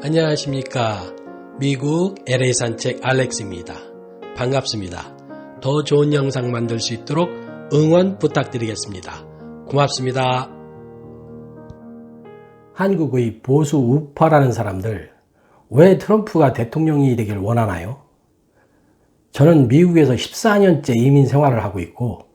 안녕하십니까. 미국 LA 산책 알렉스입니다. 반갑습니다. 더 좋은 영상 만들 수 있도록 응원 부탁드리겠습니다. 고맙습니다. 한국의 보수 우파라는 사람들, 왜 트럼프가 대통령이 되길 원하나요? 저는 미국에서 14년째 이민 생활을 하고 있고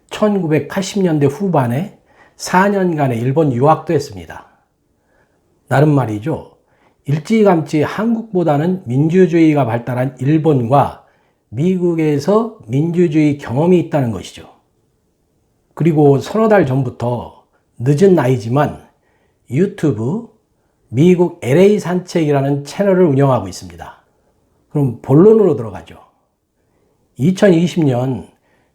1980년대 후반에 4년간의 일본 유학도 했습니다. 나름 말이죠. 일찌감치 한국보다는 민주주의가 발달한 일본과 미국에서 민주주의 경험이 있다는 것이죠. 그리고 서너 달 전부터 늦은 나이지만 유튜브 미국 LA 산책이라는 채널을 운영하고 있습니다. 그럼 본론으로 들어가죠. 2020년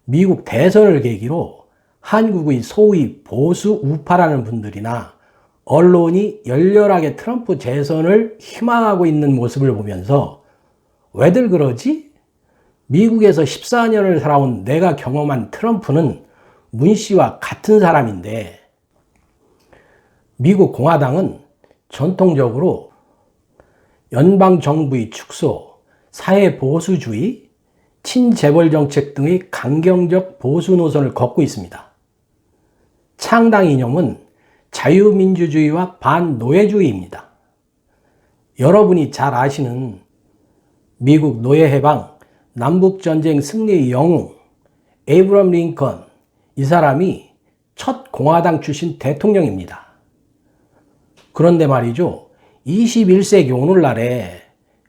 미국 대선을 계기로 한국의 소위 보수 우파라는 분들이나 언론이 열렬하게 트럼프 재선을 희망하고 있는 모습을 보면서 왜들 그러지? 미국에서 14년을 살아온 내가 경험한 트럼프는 문 씨와 같은 사람인데, 미국 공화당은 전통적으로 연방정부의 축소, 사회보수주의, 친재벌 정책 등의 강경적 보수 노선을 걷고 있습니다. 창당 이념은 자유민주주의와 반노예주의입니다. 여러분이 잘 아시는 미국 노예해방, 남북전쟁 승리의 영웅 에이브럼 링컨, 이 사람이 첫 공화당 출신 대통령입니다. 그런데 말이죠, 21세기 오늘날에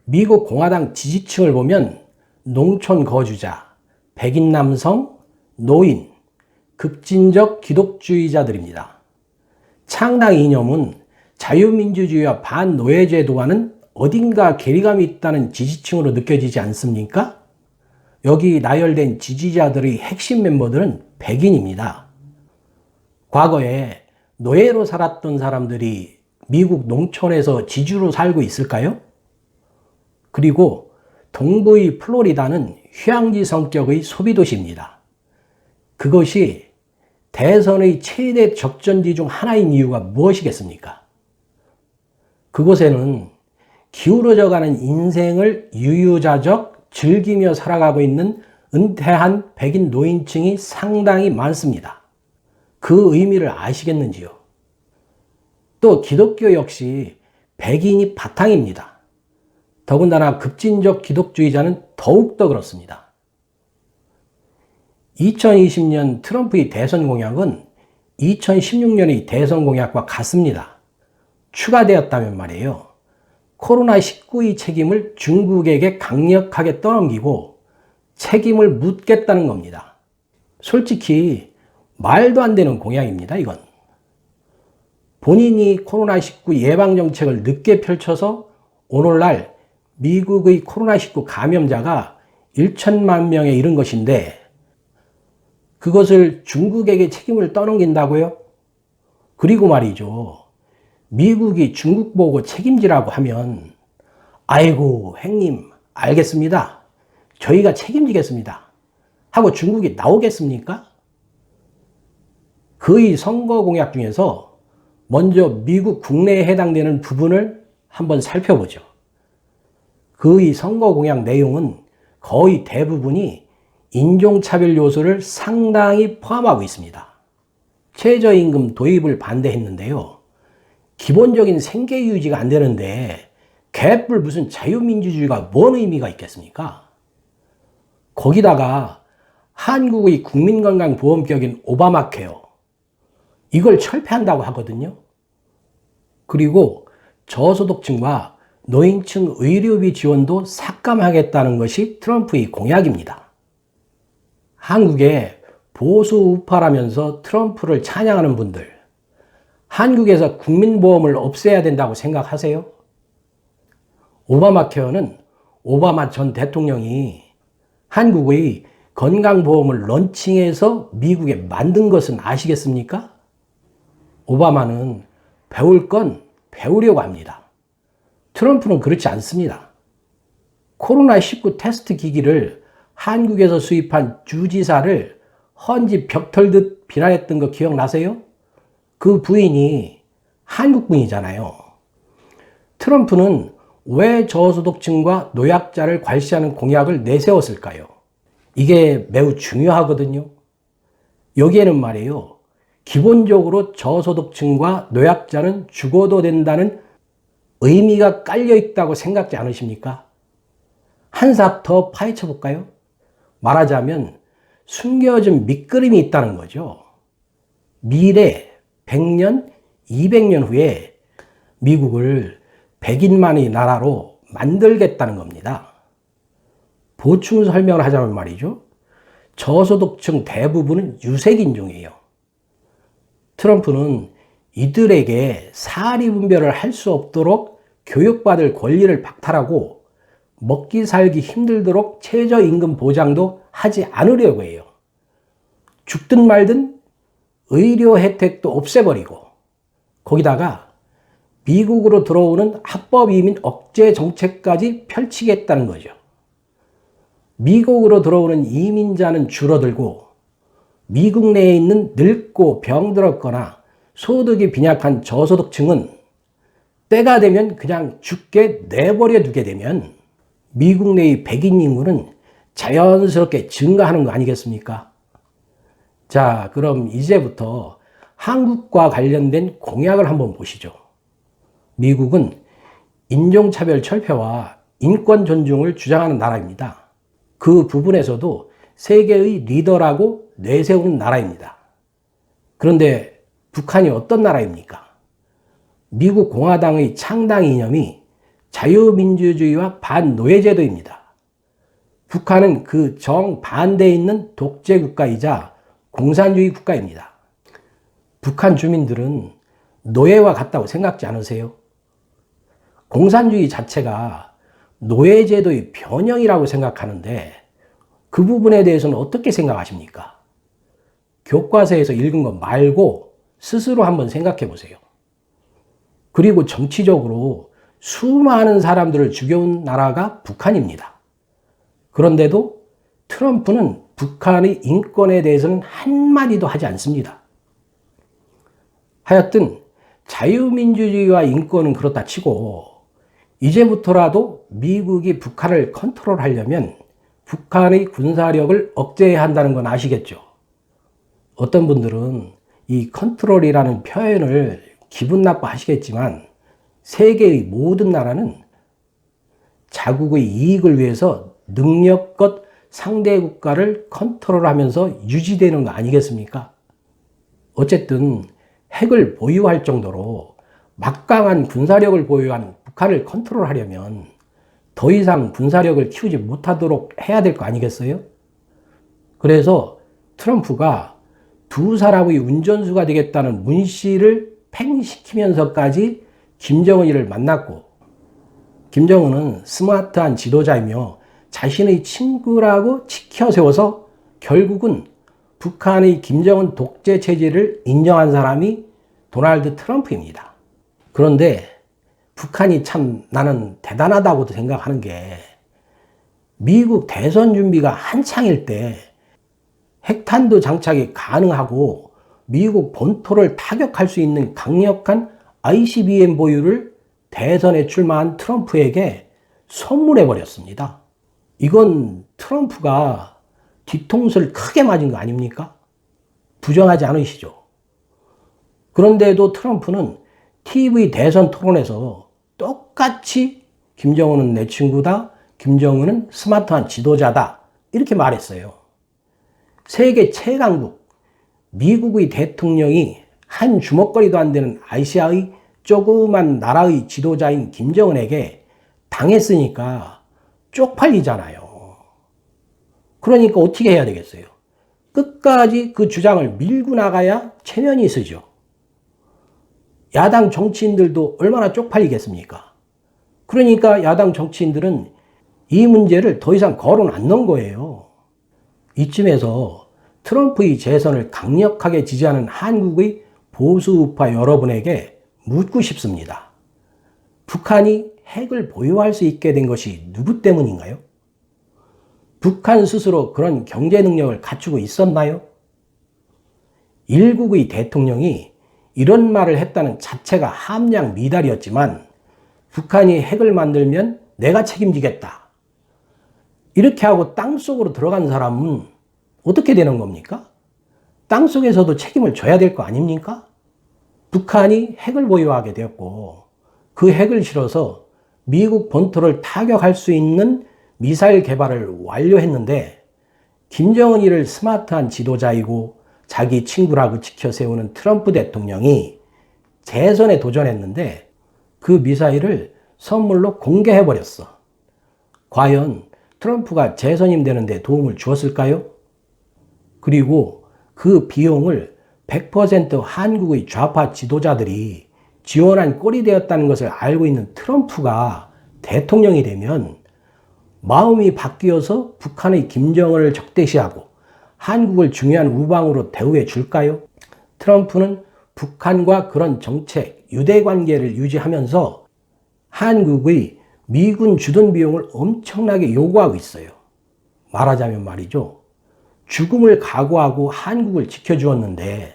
미국 공화당 지지층을 보면 농촌 거주자, 백인 남성, 노인, 급진적 기독주의자들입니다. 창당 이념은 자유민주주의와 반노예제도와는 어딘가 괴리감이 있다는 지지층으로 느껴지지 않습니까? 여기 나열된 지지자들의 핵심 멤버들은 백인입니다. 과거에 노예로 살았던 사람들이 미국 농촌에서 지주로 살고 있을까요? 그리고 동부의 플로리다는 휴양지 성격의 소비도시입니다. 그것이 대선의 최대 적전지 중 하나인 이유가 무엇이겠습니까? 그곳에는 기울어져가는 인생을 유유자적 즐기며 살아가고 있는 은퇴한 백인 노인층이 상당히 많습니다. 그 의미를 아시겠는지요? 또 기독교 역시 백인이 바탕입니다. 더군다나 급진적 기독주의자는 더욱더 그렇습니다. 2020년 트럼프의 대선 공약은 2016년의 대선 공약과 같습니다. 추가되었다면 말이에요. 코로나19의 책임을 중국에게 강력하게 떠넘기고 책임을 묻겠다는 겁니다. 솔직히 말도 안 되는 공약입니다, 이건. 본인이 코로나19 예방정책을 늦게 펼쳐서 오늘날 미국의 코로나19 감염자가 1천만 명에 이른 것인데 그것을 중국에게 책임을 떠넘긴다고요? 그리고 말이죠. 미국이 중국 보고 책임지라고 하면 아이고 형님 알겠습니다. 저희가 책임지겠습니다. 하고 중국이 나오겠습니까? 그의 선거 공약 중에서 먼저 미국 국내에 해당되는 부분을 한번 살펴보죠. 그의 선거 공약 내용은 거의 대부분이 인종차별 요소를 상당히 포함하고 있습니다. 최저임금 도입을 반대했는데요. 기본적인 생계 유지가 안 되는데 개뿔 무슨 자유민주주의가 뭔 의미가 있겠습니까? 거기다가 한국의 국민건강보험격인 오바마 케어, 이걸 철폐한다고 하거든요. 그리고 저소득층과 노인층 의료비 지원도 삭감하겠다는 것이 트럼프의 공약입니다. 한국의 보수 우파라면서 트럼프를 찬양하는 분들, 한국에서 국민보험을 없애야 된다고 생각하세요? 오바마 케어는 오바마 전 대통령이 한국의 건강보험을 런칭해서 미국에 만든 것은 아시겠습니까? 오바마는 배울 건 배우려고 합니다. 트럼프는 그렇지 않습니다. 코로나19 테스트 기기를 한국에서 수입한 주지사를 헌지 벽 털듯 비난했던 거 기억나세요? 그 부인이 한국 분이잖아요. 트럼프는 왜 저소득층과 노약자를 괄시하는 공약을 내세웠을까요? 이게 매우 중요하거든요. 여기에는 말이에요. 기본적으로 저소득층과 노약자는 죽어도 된다는 의미가 깔려 있다고 생각지 않으십니까? 한 삽 더 파헤쳐 볼까요? 말하자면 숨겨진 밑그림이 있다는 거죠. 미래 100년, 200년 후에 미국을 백인만의 나라로 만들겠다는 겁니다. 보충 설명을 하자면 말이죠. 저소득층 대부분은 유색인종이에요. 트럼프는 이들에게 사리 분별을 할 수 없도록 교육받을 권리를 박탈하고 먹기 살기 힘들도록 최저임금 보장도 하지 않으려고 해요. 죽든 말든 의료 혜택도 없애버리고 거기다가 미국으로 들어오는 합법 이민 억제 정책까지 펼치겠다는 거죠. 미국으로 들어오는 이민자는 줄어들고 미국 내에 있는 늙고 병들었거나 소득이 빈약한 저소득층은 때가 되면 그냥 죽게 내버려 두게 되면 미국 내의 백인 인구는 자연스럽게 증가하는 거 아니겠습니까? 자, 그럼 이제부터 한국과 관련된 공약을 한번 보시죠. 미국은 인종차별 철폐와 인권 존중을 주장하는 나라입니다. 그 부분에서도 세계의 리더라고 내세우는 나라입니다. 그런데 북한이 어떤 나라입니까? 미국 공화당의 창당 이념이 자유민주주의와 반노예제도입니다. 북한은 그 정반대에 있는 독재국가이자 공산주의 국가입니다. 북한 주민들은 노예와 같다고 생각지 않으세요? 공산주의 자체가 노예제도의 변형이라고 생각하는데 그 부분에 대해서는 어떻게 생각하십니까? 교과서에서 읽은 것 말고 스스로 한번 생각해 보세요. 그리고 정치적으로 수많은 사람들을 죽여온 나라가 북한입니다. 그런데도 트럼프는 북한의 인권에 대해서는 한마디도 하지 않습니다. 하여튼 자유민주주의와 인권은 그렇다 치고 이제부터라도 미국이 북한을 컨트롤하려면 북한의 군사력을 억제해야 한다는 건 아시겠죠? 어떤 분들은 이 컨트롤이라는 표현을 기분 나빠하시겠지만 세계의 모든 나라는 자국의 이익을 위해서 능력껏 상대 국가를 컨트롤하면서 유지되는 거 아니겠습니까? 어쨌든 핵을 보유할 정도로 막강한 군사력을 보유한 북한을 컨트롤하려면 더 이상 군사력을 키우지 못하도록 해야 될 거 아니겠어요? 그래서 트럼프가 두 사람의 운전수가 되겠다는 문씨를 팽시키면서까지 김정은이를 만났고, 김정은은 스마트한 지도자이며 자신의 친구라고 치켜 세워서 결국은 북한의 김정은 독재 체제를 인정한 사람이 도널드 트럼프입니다. 그런데 북한이 참 나는 대단하다고도 생각하는 게 미국 대선 준비가 한창일 때 핵탄두 장착이 가능하고 미국 본토를 타격할 수 있는 강력한 ICBM 보유를 대선에 출마한 트럼프에게 선물해 버렸습니다. 이건 트럼프가 뒤통수를 크게 맞은 거 아닙니까? 부정하지 않으시죠? 그런데도 트럼프는 TV 대선 토론에서 똑같이 김정은은 내 친구다, 김정은은 스마트한 지도자다 이렇게 말했어요. 세계 최강국 미국의 대통령이 한 주먹거리도 안 되는 아시아의 조그만 나라의 지도자인 김정은에게 당했으니까 쪽팔리잖아요. 그러니까 어떻게 해야 되겠어요? 끝까지 그 주장을 밀고 나가야 체면이 있으죠. 야당 정치인들도 얼마나 쪽팔리겠습니까? 그러니까 야당 정치인들은 이 문제를 더 이상 거론 안 넣은 거예요. 이쯤에서 트럼프의 재선을 강력하게 지지하는 한국의 보수 우파 여러분에게 묻고 싶습니다. 북한이 핵을 보유할 수 있게 된 것이 누구 때문인가요? 북한 스스로 그런 경제 능력을 갖추고 있었나요? 일국의 대통령이 이런 말을 했다는 자체가 함량 미달이었지만 북한이 핵을 만들면 내가 책임지겠다. 이렇게 하고 땅속으로 들어간 사람은 어떻게 되는 겁니까? 땅속에서도 책임을 져야 될 거 아닙니까? 북한이 핵을 보유하게 되었고 그 핵을 실어서 미국 본토를 타격할 수 있는 미사일 개발을 완료했는데 김정은이를 스마트한 지도자이고 자기 친구라고 지켜 세우는 트럼프 대통령이 재선에 도전했는데 그 미사일을 선물로 공개해버렸어. 과연 트럼프가 재선임 되는데 도움을 주었을까요? 그리고 그 비용을 100% 한국의 좌파 지도자들이 지원한 꼴이 되었다는 것을 알고 있는 트럼프가 대통령이 되면 마음이 바뀌어서 북한의 김정은을 적대시하고 한국을 중요한 우방으로 대우해 줄까요? 트럼프는 북한과 그런 정책, 유대 관계를 유지하면서 한국의 미군 주둔 비용을 엄청나게 요구하고 있어요. 말하자면 말이죠. 죽음을 각오하고 한국을 지켜주었는데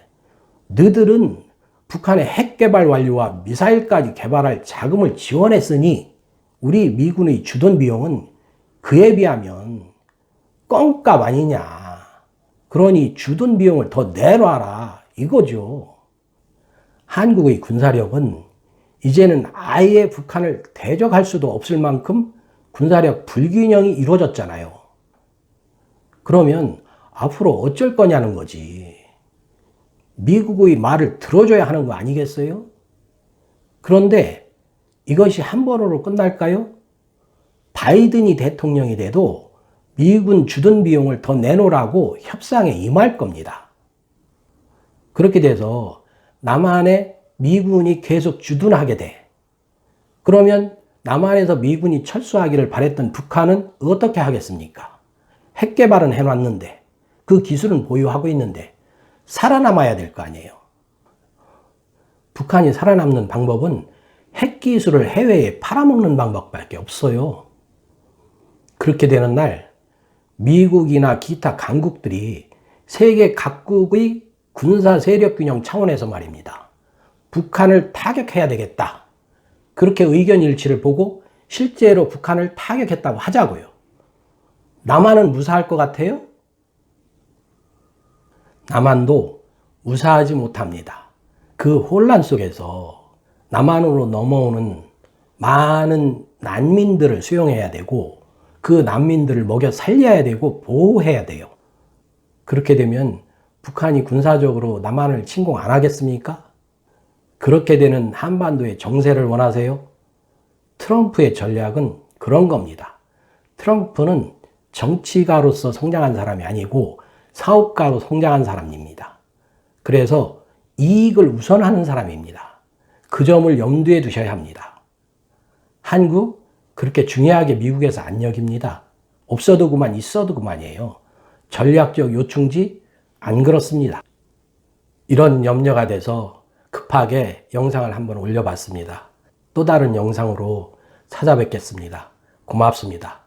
너희들은 북한의 핵 개발 완료와 미사일까지 개발할 자금을 지원했으니 우리 미군의 주둔 비용은 그에 비하면 껌값 아니냐. 그러니 주둔 비용을 더 내놔라. 이거죠. 한국의 군사력은 이제는 아예 북한을 대적할 수도 없을 만큼 군사력 불균형이 이루어졌잖아요. 그러면 앞으로 어쩔 거냐는 거지. 미국의 말을 들어줘야 하는 거 아니겠어요? 그런데 이것이 한 번으로 끝날까요? 바이든이 대통령이 돼도 미군 주둔 비용을 더 내놓으라고 협상에 임할 겁니다. 그렇게 돼서 남한에 미군이 계속 주둔하게 돼. 그러면 남한에서 미군이 철수하기를 바랬던 북한은 어떻게 하겠습니까? 핵 개발은 해놨는데 그 기술은 보유하고 있는데 살아남아야 될 거 아니에요. 북한이 살아남는 방법은 핵 기술을 해외에 팔아먹는 방법밖에 없어요. 그렇게 되는 날 미국이나 기타 강국들이 세계 각국의 군사 세력 균형 차원에서 말입니다. 북한을 타격해야 되겠다. 그렇게 의견 일치를 보고 실제로 북한을 타격했다고 하자고요. 남한은 무사할 것 같아요? 남한도 무사하지 못합니다. 그 혼란 속에서 남한으로 넘어오는 많은 난민들을 수용해야 되고 그 난민들을 먹여 살려야 되고 보호해야 돼요. 그렇게 되면 북한이 군사적으로 남한을 침공 안 하겠습니까? 그렇게 되는 한반도의 정세를 원하세요? 트럼프의 전략은 그런 겁니다. 트럼프는 정치가로서 성장한 사람이 아니고 사업가로 성장한 사람입니다. 그래서 이익을 우선하는 사람입니다. 그 점을 염두에 두셔야 합니다. 한국 그렇게 중요하게 미국에서 안 여깁니다. 없어도 그만 있어도 그만이에요. 전략적 요충지 안 그렇습니다. 이런 염려가 돼서 급하게 영상을 한번 올려봤습니다. 또 다른 영상으로 찾아뵙겠습니다. 고맙습니다.